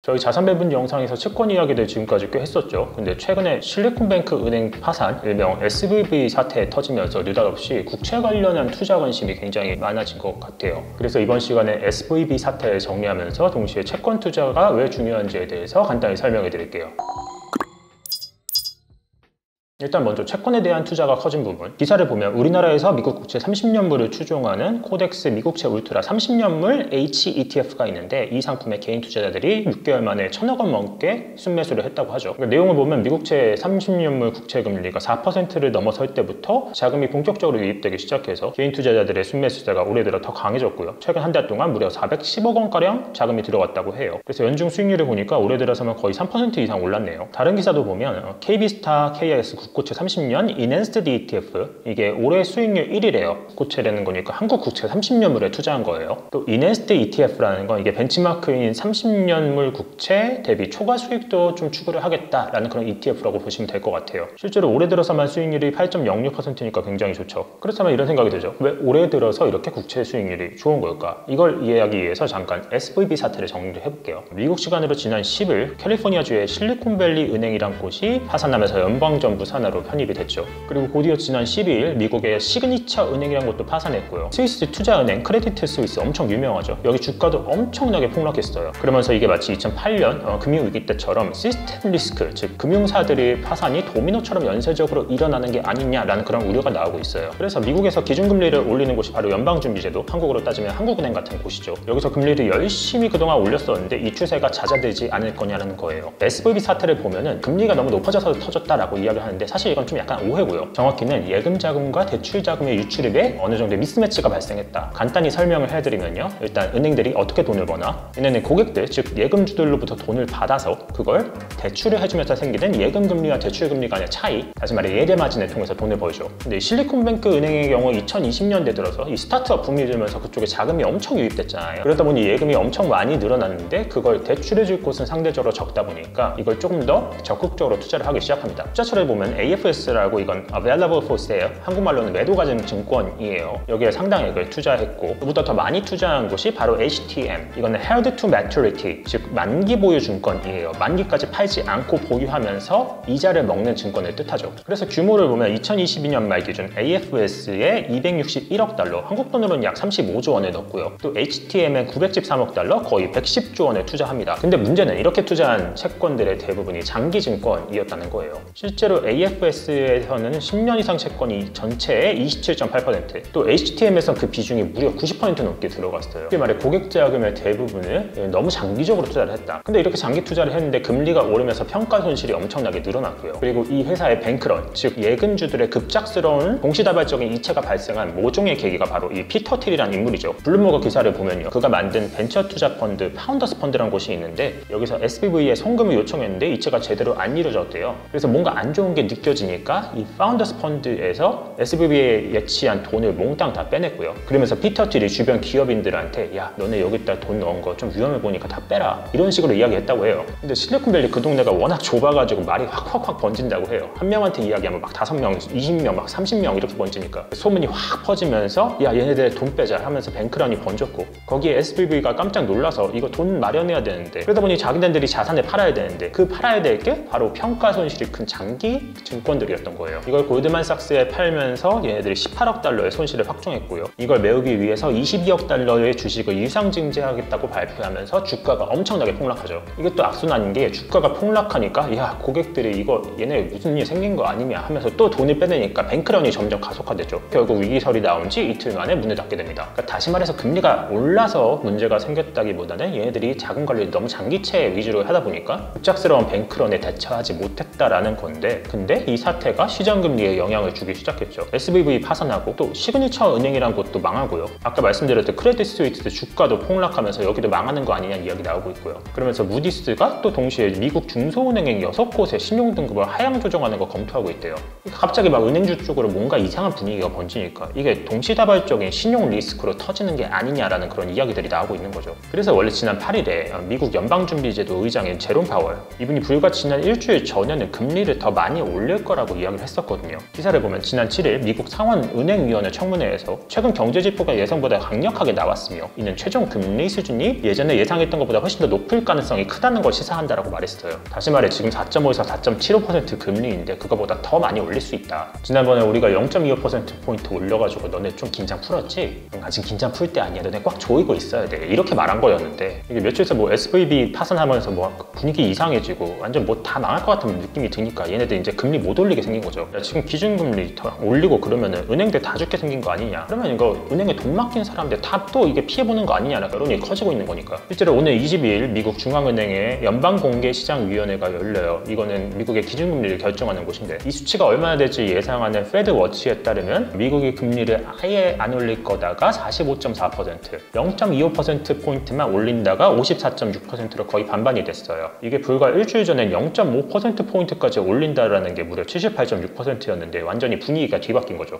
저희 자산 배분 영상에서 채권 이야기들 지금까지 꽤 했었죠. 근데 최근에 실리콘뱅크 은행 파산, 일명 SVB 사태 터지면서 느닷없이 국채 관련한 투자 관심이 굉장히 많아진 것 같아요. 그래서 이번 시간에 SVB 사태를 정리하면서 동시에 채권 투자가 왜 중요한지에 대해서 간단히 설명해 드릴게요. 일단 먼저 채권에 대한 투자가 커진 부분, 기사를 보면 우리나라에서 미국 국채 30년물을 추종하는 코덱스 미국채 울트라 30년물 HETF가 있는데 이 상품에 개인 투자자들이 6개월 만에 1,000억 원 넘게 순매수를 했다고 하죠. 그러니까 내용을 보면 미국채 30년물 국채 금리가 4%를 넘어설 때부터 자금이 본격적으로 유입되기 시작해서 개인 투자자들의 순매수세가 올해 들어 더 강해졌고요. 최근 한 달 동안 무려 410억 원가량 자금이 들어갔다고 해요. 그래서 연중 수익률을 보니까 올해 들어서면 거의 3% 이상 올랐네요. 다른 기사도 보면 KB스타 KIS 국고채 30년 인핸스드 ETF, 이게 올해 수익률 1위래요. 국고채라는 거니까 한국 국채 30년물에 투자한 거예요. 또 인핸스드 ETF라는 건 이게 벤치마크인 30년물 국채 대비 초과 수익도 좀 추구를 하겠다라는 그런 ETF라고 보시면 될 것 같아요. 실제로 올해 들어서만 수익률이 8.06%니까 굉장히 좋죠. 그렇다면 이런 생각이 들죠. 왜 올해 들어서 이렇게 국채 수익률이 좋은 걸까? 이걸 이해하기 위해서 잠깐 SVB 사태를 정리를 해볼게요. 미국 시간으로 지난 10일 캘리포니아주의 실리콘밸리 은행이란 곳이 파산하면서 연방정부 산하로 편입이 됐죠. 그리고 곧이어 지난 12일 미국의 시그니처 은행이란 곳도 파산했고요. 스위스 투자은행 크레디트 스위스 엄청 유명하죠. 여기 주가도 엄청나게 폭락했어요. 그러면서 이게 마치 2008년 금융위기 때처럼 시스템 리스크, 즉 금융사들의 파산이 도미노처럼 연쇄적으로 일어나는 게 아니냐라는 그런 우려가 나오고 있어요. 그래서 미국에서 기준금리를 올리는 곳이 바로 연방준비제도, 한국으로 따지면 한국은행 같은 곳이죠. 여기서 금리를 열심히 그동안 올렸었는데 이 추세가 잦아들지 않을 거냐는 거예요. SVB 사태를 보면은 금리가 너무 높아져서 터졌다라고 이야기를 하는데 사실 이건 좀 약간 오해고요. 정확히는 예금자금과 대출자금의 유출입에 어느 정도의 미스매치가 발생했다. 간단히 설명을 해드리면요. 일단 은행들이 어떻게 돈을 버나? 얘네는 고객들, 즉 예금주들로부터 돈을 받아서 그걸 대출을 해주면서 생기는 예금금리와 대출금리 간의 차이, 다시 말해 예대마진을 통해서 돈을 벌죠. 근데 실리콘뱅크 은행의 경우 2020년대 들어서 이 스타트업 붐이 들면서 그쪽에 자금이 엄청 유입됐잖아요. 그러다 보니 예금이 엄청 많이 늘어났는데 그걸 대출해줄 곳은 상대적으로 적다 보니까 이걸 조금 더 적극적으로 투자를 하기 시작합니다. 투자처를 보면 AFS라고, 이건 Available for Sale, 한국말로는 매도 가능 증권이에요. 여기에 상당액을 투자했고 그보다 더 많이 투자한 곳이 바로 HTM, 이거는 Held to Maturity, 즉 만기 보유 증권이에요. 만기까지 팔지 않고 보유하면서 이자를 먹는 증권을 뜻하죠. 그래서 규모를 보면 2022년 말 기준 AFS에 261억 달러, 한국 돈으로는 약 35조 원을 넣고요. 또 HTM엔 913억 달러, 거의 110조 원을 투자합니다. 근데 문제는 이렇게 투자한 채권들의 대부분이 장기 증권이었다는 거예요. 실제로 AFS에서는 10년 이상 채권이 전체의 27.8%, 또 HTM에서 그 비중이 무려 90% 넘게 들어갔어요. 이게 말해 고객 자금의 대부분을 너무 장기적으로 투자를 했다. 근데 이렇게 장기 투자를 했는데 금리가 오르면서 평가 손실이 엄청나게 늘어났고요. 그리고 이 회사의 뱅크런, 즉 예금주들의 급작스러운 동시다발적인 이체가 발생한 모종의 계기가 바로 이 피터 틸이라는 인물이죠. 블룸버그 기사를 보면요, 그가 만든 벤처 투자 펀드 파운더스 펀드라는 곳이 있는데 여기서 SPV에 송금을 요청했는데 이체가 제대로 안 이루어졌대요. 그래서 뭔가 안 좋은 게 느껴지니까 이 파운더스 펀드에서 SVB에 예치한 돈을 몽땅 다 빼냈고요. 그러면서 피터 틸이 주변 기업인들한테 야, 너네 여기다 돈 넣은 거 좀 위험해 보니까 다 빼라, 이런 식으로 이야기했다고 해요. 근데 실리콘밸리 그 동네가 워낙 좁아가지고 말이 확 번진다고 해요. 한 명한테 이야기하면 막 5명, 20명, 막 30명 이렇게 번지니까 소문이 확 퍼지면서 야, 얘네들 돈 빼자 하면서 뱅크런이 번졌고, 거기에 SVB가 깜짝 놀라서 이거 돈 마련해야 되는데, 그러다 보니 자기네들이 자산을 팔아야 되는데 그 팔아야 될 게 바로 평가 손실이 큰 장기 증권들이었던 거예요. 이걸 골드만삭스에 팔면서 얘네들이 18억 달러의 손실을 확정했고요. 이걸 메우기 위해서 22억 달러의 주식을 유상증자하겠다고 발표하면서 주가가 엄청나게 폭락하죠. 이게 또 악순환인 게 주가가 폭락하니까 야, 고객들이 이거 얘네 무슨 일 생긴 거 아니냐 하면서 또 돈을 빼내니까 뱅크런이 점점 가속화됐죠. 결국 위기설이 나온 지 이틀 만에 문을 닫게 됩니다. 그러니까 다시 말해서 금리가 올라서 문제가 생겼다기보다는 얘네들이 자금 관리를 너무 장기채 위주로 하다 보니까 급작스러운 뱅크런에 대처하지 못했다라는 건데, 근데 이 사태가 시장금리에 영향을 주기 시작했죠. SVB 파산하고 또 시그니처 은행이란 곳도 망하고요. 아까 말씀드렸던 크레딧 스위스 주가도 폭락하면서 여기도 망하는 거 아니냐는 이야기 나오고 있고요. 그러면서 무디스가 또 동시에 미국 중소은행의 6곳의 신용등급을 하향 조정하는 거 검토하고 있대요. 갑자기 막 은행주 쪽으로 뭔가 이상한 분위기가 번지니까 이게 동시다발적인 신용 리스크로 터지는 게 아니냐라는 그런 이야기들이 나오고 있는 거죠. 그래서 원래 지난 8일에 미국 연방준비제도 의장인 제롬 파월, 이분이 불과 지난 일주일 전에는 금리를 더 많이 올릴 거라고 이야기를 했었거든요. 기사를 보면 지난 7일 미국 상원은행위원회 청문회에서 최근 경제지표가 예상보다 강력하게 나왔으며 이는 최종 금리 수준이 예전에 예상했던 것보다 훨씬 더 높을 가능성이 크다는 걸 시사한다라고 말했어요. 다시 말해 지금 4.5에서 4.75% 금리인데 그거보다 더 많이 올릴 수 있다. 지난번에 우리가 0.25%포인트 올려가지고 너네 좀 긴장 풀었지? 아직 긴장 풀 때 아니야. 너네 꽉 조이고 있어야 돼. 이렇게 말한 거였는데 이게 며칠 있어 뭐 SVB 파산하면서 뭐 분위기 이상해지고 완전 뭐 다 망할 것 같은 느낌이 드니까 얘네들 이제 금리 못 올리게 생긴 거죠. 야, 지금 기준금리 더 올리고 그러면은 은행들 다 죽게 생긴 거 아니냐? 그러면 이거 은행에 돈 맡긴 사람들 다 또 이게 피해보는 거 아니냐라는 여론이 커지고 있는 거니까. 실제로 오늘 22일 미국 중앙은행의 연방공개시장위원회가 열려요. 이거는 미국의 기준금리를 결정하는 곳인데 이 수치가 얼마나 될지 예상하는 페드워치에 따르면 미국이 금리를 아예 안 올릴 거다가 45.4%, 0.25%포인트만 올린다가 54.6%로 거의 반반이 됐어요. 이게 불과 일주일 전엔 0.5%포인트까지 올린다라는 게 무려 78.6%였는데 완전히 분위기가 뒤바뀐 거죠.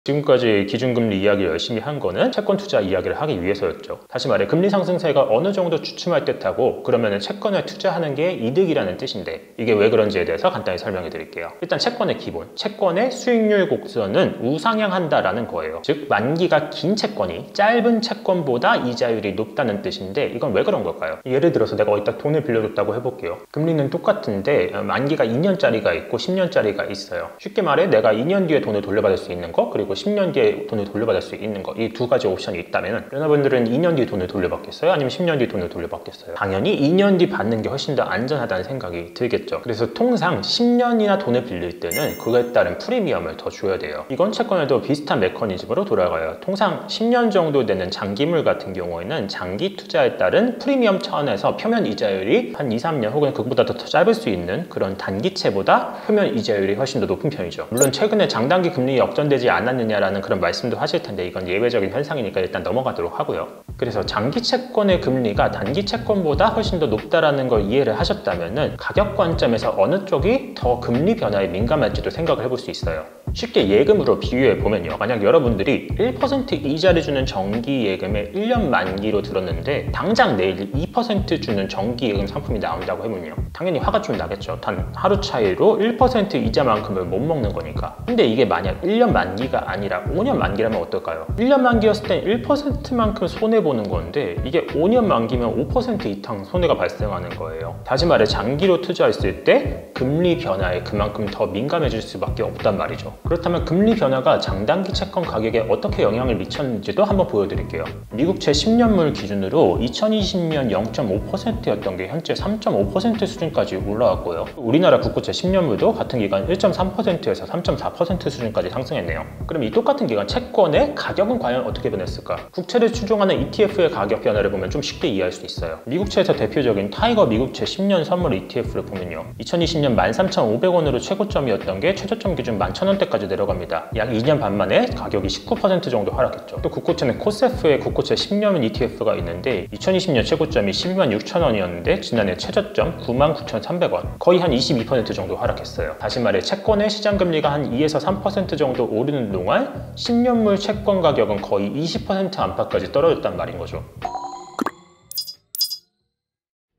지금까지 기준금리 이야기를 열심히 한 거는 채권 투자 이야기를 하기 위해서였죠. 다시 말해 금리 상승세가 어느 정도 주춤할 듯하고 그러면 채권을 투자하는 게 이득이라는 뜻인데 이게 왜 그런지에 대해서 간단히 설명해 드릴게요. 일단 채권의 기본, 채권의 수익률 곡선은 우상향한다라는 거예요. 즉 만기가 긴 채권이 짧은 채권보다 이자율이 높다는 뜻인데 이건 왜 그런 걸까요? 예를 들어서 내가 어디다 돈을 빌려줬다고 해볼게요. 금리는 똑같은데 만기가 2년짜리가 있고 10년짜리가 있어요. 쉽게 말해 내가 2년 뒤에 돈을 돌려받을 수 있는 거 그리고 10년 뒤에 돈을 돌려받을 수 있는 거 이 두 가지 옵션이 있다면 여러분들은 2년 뒤에 돈을 돌려받겠어요? 아니면 10년 뒤에 돈을 돌려받겠어요? 당연히 2년 뒤 받는 게 훨씬 더 안전하다는 생각이 들겠죠. 그래서 통상 10년이나 돈을 빌릴 때는 그에 따른 프리미엄을 더 줘야 돼요. 이건 채권에도 비슷한 메커니즘으로 돌아가요. 통상 10년 정도 되는 장기물 같은 경우에는 장기 투자에 따른 프리미엄 차원에서 표면 이자율이 한 2, 3년 혹은 그보다 더 짧을 수 있는 그런 단기채보다 표면 이자율이 훨씬 더 높은 편이죠. 물론 최근에 장단기 금리 역전되지 않았느냐라는 그런 말씀도 하실 텐데 이건 예외적인 현상이니까 일단 넘어가도록 하고요. 그래서 장기 채권의 금리가 단기 채권보다 훨씬 더 높다라는 걸 이해를 하셨다면은 가격 관점에서 어느 쪽이 더 금리 변화에 민감할지도 생각을 해볼 수 있어요. 쉽게 예금으로 비유해 보면요. 만약 여러분들이 1% 이자를 주는 정기 예금에 1년 만기로 들었는데 당장 내일 2% 주는 정기 예금 상품이 나온다고 해보면요. 당연히 화가 좀 나겠죠. 단 하루 차이로 1% 이자만큼을 못 먹는 거니까. 근데 이게 만약 1년 만기가 아니라 5년 만기라면 어떨까요? 1년 만기였을 땐 1%만큼 손해보는 건데 이게 5년 만기면 5% 이상 손해가 발생하는 거예요. 다시 말해 장기로 투자했을 때 금리 변화에 그만큼 더 민감해질 수밖에 없단 말이죠. 그렇다면 금리 변화가 장단기 채권 가격에 어떻게 영향을 미쳤는지도 한번 보여드릴게요. 미국채 10년물 기준으로 2020년 0.5%였던 게 현재 3.5% 수준까지 올라왔고요. 우리나라 국고채 10년물도 같은 기간 1.3%에서 3.4% 수준까지 상승했네요. 그럼 이 똑같은 기간 채권의 가격은 과연 어떻게 변했을까? 국채를 추종하는 ETF의 가격 변화를 보면 좀 쉽게 이해할 수 있어요. 미국채에서 대표적인 타이거 미국채 10년 선물 ETF를 보면요. 2020년 13,500원으로 최고점이었던 게 최저점 기준 11,000원대까지 내려갑니다. 약 2년 반 만에 가격이 19% 정도 하락했죠. 또 국고채는 코세프의 국고채 10년 ETF가 있는데 2020년 최고점이 126,000원이었는데 지난해 최저점 99,300원, 거의 한 22% 정도 하락했어요. 다시 말해 채권의 시장금리가 한 2에서 3% 정도 오르는 동안 10년물 채권 가격은 거의 20% 안팎까지 떨어졌단 말인 거죠.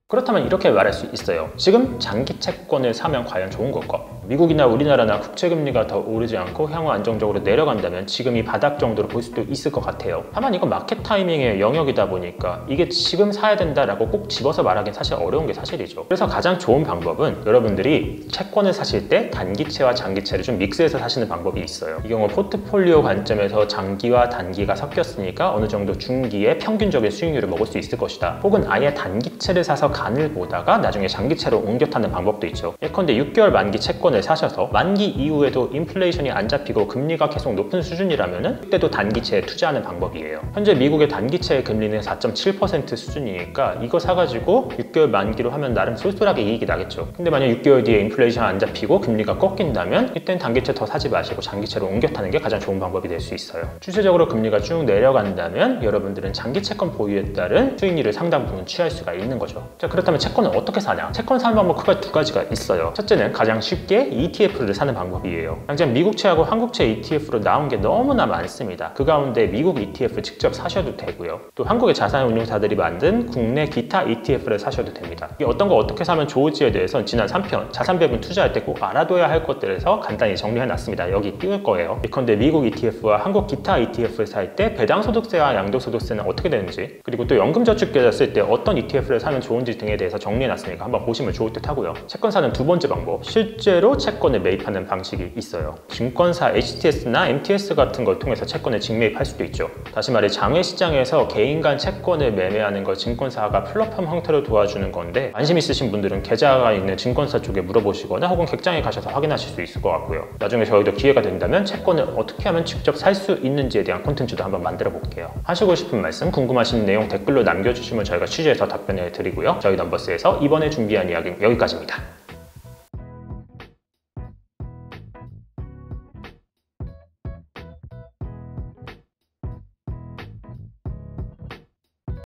그렇다면 이렇게 말할 수 있어요. 지금 장기 채권을 사면 과연 좋은 걸까? 미국이나 우리나라나 국채금리가 더 오르지 않고 향후 안정적으로 내려간다면 지금 이 바닥 정도로 볼 수도 있을 것 같아요. 다만 이건 마켓 타이밍의 영역이다 보니까 이게 지금 사야 된다라고 꼭 집어서 말하긴 사실 어려운 게 사실이죠. 그래서 가장 좋은 방법은 여러분들이 채권을 사실 때 단기채와 장기채를 좀 믹스해서 사시는 방법이 있어요. 이 경우 포트폴리오 관점에서 장기와 단기가 섞였으니까 어느 정도 중기의 평균적인 수익률을 먹을 수 있을 것이다. 혹은 아예 단기채를 사서 간을 보다가 나중에 장기채로 옮겨 타는 방법도 있죠. 예컨대 6개월 만기 채권을 사셔서 만기 이후에도 인플레이션이 안 잡히고 금리가 계속 높은 수준이라면 그때도 단기채에 투자하는 방법이에요. 현재 미국의 단기채의 금리는 4.7% 수준이니까 이거 사가지고 6개월 만기로 하면 나름 쏠쏠하게 이익이 나겠죠. 근데 만약 6개월 뒤에 인플레이션 안 잡히고 금리가 꺾인다면 이땐 단기채 더 사지 마시고 장기채로 옮겨 타는 게 가장 좋은 방법이 될 수 있어요. 추세적으로 금리가 쭉 내려간다면 여러분들은 장기 채권 보유에 따른 수익률을 상당 부분 취할 수가 있는 거죠. 자, 그렇다면 채권을 어떻게 사냐? 채권 사는 방법 크게 두 가지가 있어요. 첫째는 가장 쉽게 ETF를 사는 방법이에요. 당장 미국채하고 한국채 ETF로 나온 게 너무나 많습니다. 그 가운데 미국 ETF 직접 사셔도 되고요. 또 한국의 자산운용사들이 만든 국내 기타 ETF를 사셔도 됩니다. 이게 어떤 거 어떻게 사면 좋을지에 대해서는 지난 3편 자산 배분 투자할 때 꼭 알아둬야 할 것들에서 간단히 정리해놨습니다. 여기 띄울 거예요. 예컨대 미국 ETF와 한국 기타 ETF를 살 때 배당소득세와 양도소득세는 어떻게 되는지, 그리고 또 연금저축계좌 쓸 때 어떤 ETF를 사면 좋은지 등에 대해서 정리해놨으니까 한번 보시면 좋을 듯 하고요. 채권 사는 두 번째 방법, 실제로 채권을 매입하는 방식이 있어요. 증권사 HTS나 MTS 같은 걸 통해서 채권을 직매입할 수도 있죠. 다시 말해 장외시장에서 개인 간 채권을 매매하는 걸 증권사가 플랫폼 형태로 도와주는 건데, 관심 있으신 분들은 계좌가 있는 증권사 쪽에 물어보시거나 혹은 객장에 가셔서 확인하실 수 있을 것 같고요. 나중에 저희도 기회가 된다면 채권을 어떻게 하면 직접 살 수 있는지에 대한 콘텐츠도 한번 만들어 볼게요. 하시고 싶은 말씀, 궁금하신 내용 댓글로 남겨주시면 저희가 취재해서 답변해 드리고요. 저희 넘버스에서 이번에 준비한 이야기는 여기까지입니다.